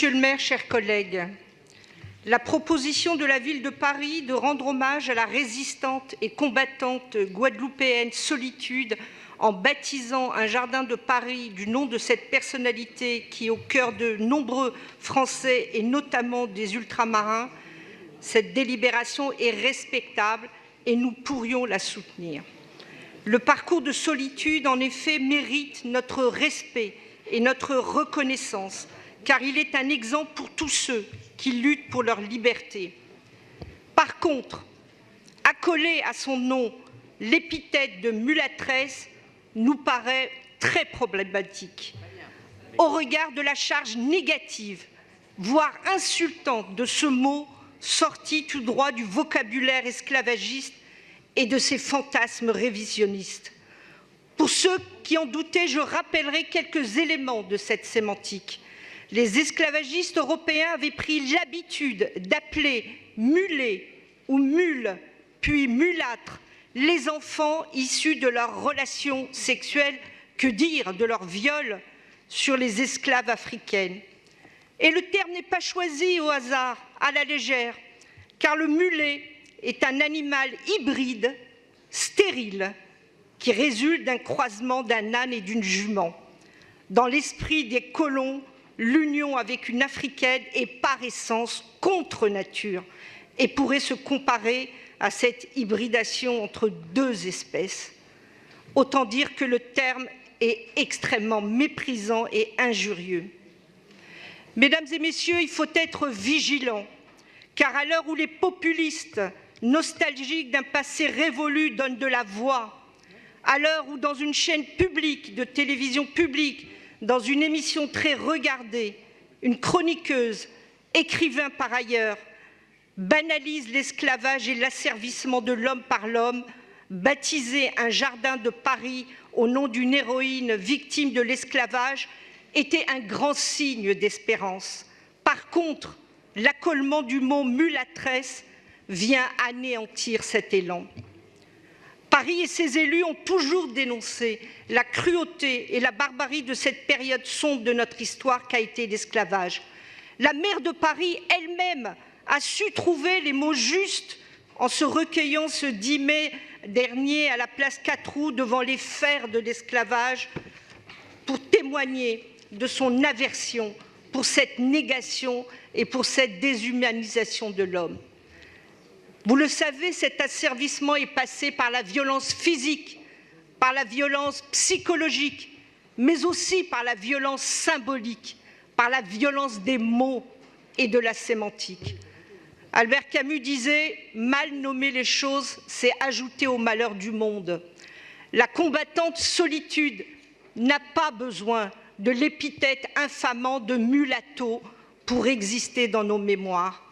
Monsieur le maire, chers collègues, la proposition de la ville de Paris de rendre hommage à la résistante et combattante guadeloupéenne Solitude en baptisant un jardin de Paris du nom de cette personnalité qui est au cœur de nombreux Français et notamment des ultramarins, cette délibération est respectable et nous pourrions la soutenir. Le parcours de Solitude, en effet, mérite notre respect et notre reconnaissance, car il est un exemple pour tous ceux qui luttent pour leur liberté. Par contre, accoler à son nom l'épithète de mulâtresse nous paraît très problématique, au regard de la charge négative, voire insultante de ce mot sorti tout droit du vocabulaire esclavagiste et de ses fantasmes révisionnistes. Pour ceux qui en doutaient, je rappellerai quelques éléments de cette sémantique. Les esclavagistes européens avaient pris l'habitude d'appeler mulets ou mules, puis mulâtres, les enfants issus de leurs relations sexuelles, que dire de leur viol sur les esclaves africaines. Et le terme n'est pas choisi au hasard, à la légère, car le mulet est un animal hybride, stérile, qui résulte d'un croisement d'un âne et d'une jument. Dans l'esprit des colons, l'union avec une africaine est par essence contre nature et pourrait se comparer à cette hybridation entre deux espèces. Autant dire que le terme est extrêmement méprisant et injurieux. Mesdames et messieurs, il faut être vigilant, car à l'heure où les populistes nostalgiques d'un passé révolu donnent de la voix, à l'heure où dans une chaîne publique, de télévision publique, dans une émission très regardée, une chroniqueuse, écrivain par ailleurs, banalise l'esclavage et l'asservissement de l'homme par l'homme, baptiser un jardin de Paris au nom d'une héroïne victime de l'esclavage était un grand signe d'espérance. Par contre, l'accolement du mot mulâtresse vient anéantir cet élan. Paris et ses élus ont toujours dénoncé la cruauté et la barbarie de cette période sombre de notre histoire qu'a été l'esclavage. La maire de Paris elle-même a su trouver les mots justes en se recueillant ce 10 mai dernier à la place 4 août devant les fers de l'esclavage pour témoigner de son aversion pour cette négation et pour cette déshumanisation de l'homme. Vous le savez, cet asservissement est passé par la violence physique, par la violence psychologique, mais aussi par la violence symbolique, par la violence des mots et de la sémantique. Albert Camus disait « Mal nommer les choses, c'est ajouter au malheur du monde ». La combattante Solitude n'a pas besoin de l'épithète infamant de mulatto pour exister dans nos mémoires.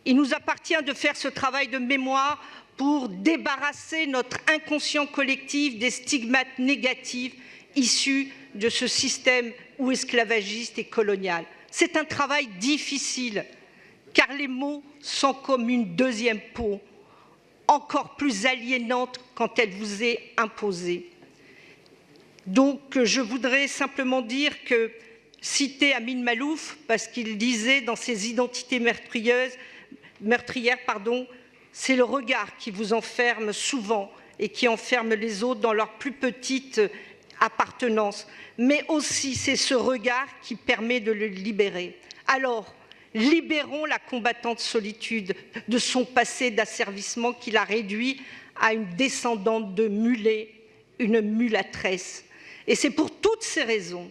Il nous appartient de faire ce travail de mémoire pour débarrasser notre inconscient collectif des stigmates négatifs issus de ce système ou esclavagiste et colonial. C'est un travail difficile, car les mots sont comme une deuxième peau, encore plus aliénante quand elle vous est imposée. Donc, je voudrais simplement dire que, citer Amin Maalouf, parce qu'il disait dans ses identités meurtrières, c'est le regard qui vous enferme souvent et qui enferme les autres dans leur plus petite appartenance. Mais aussi, c'est ce regard qui permet de le libérer. Alors, libérons la combattante Solitude de son passé d'asservissement qui l'a réduit à une descendante de mulet, une mulâtresse. Et c'est pour toutes ces raisons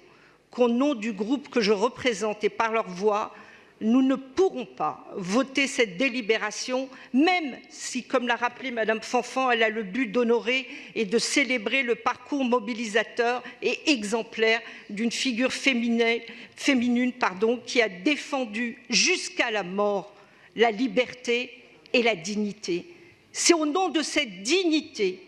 qu'au nom du groupe que je représente et par leur voix, nous ne pourrons pas voter cette délibération, même si, comme l'a rappelé Madame Fanfan, elle a le but d'honorer et de célébrer le parcours mobilisateur et exemplaire d'une figure féminine qui a défendu jusqu'à la mort la liberté et la dignité. C'est au nom de cette dignité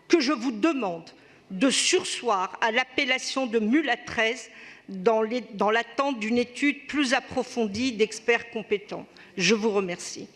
que je vous demande de surseoir à l'appellation de mulâtresse dans l'attente d'une étude plus approfondie d'experts compétents. Je vous remercie.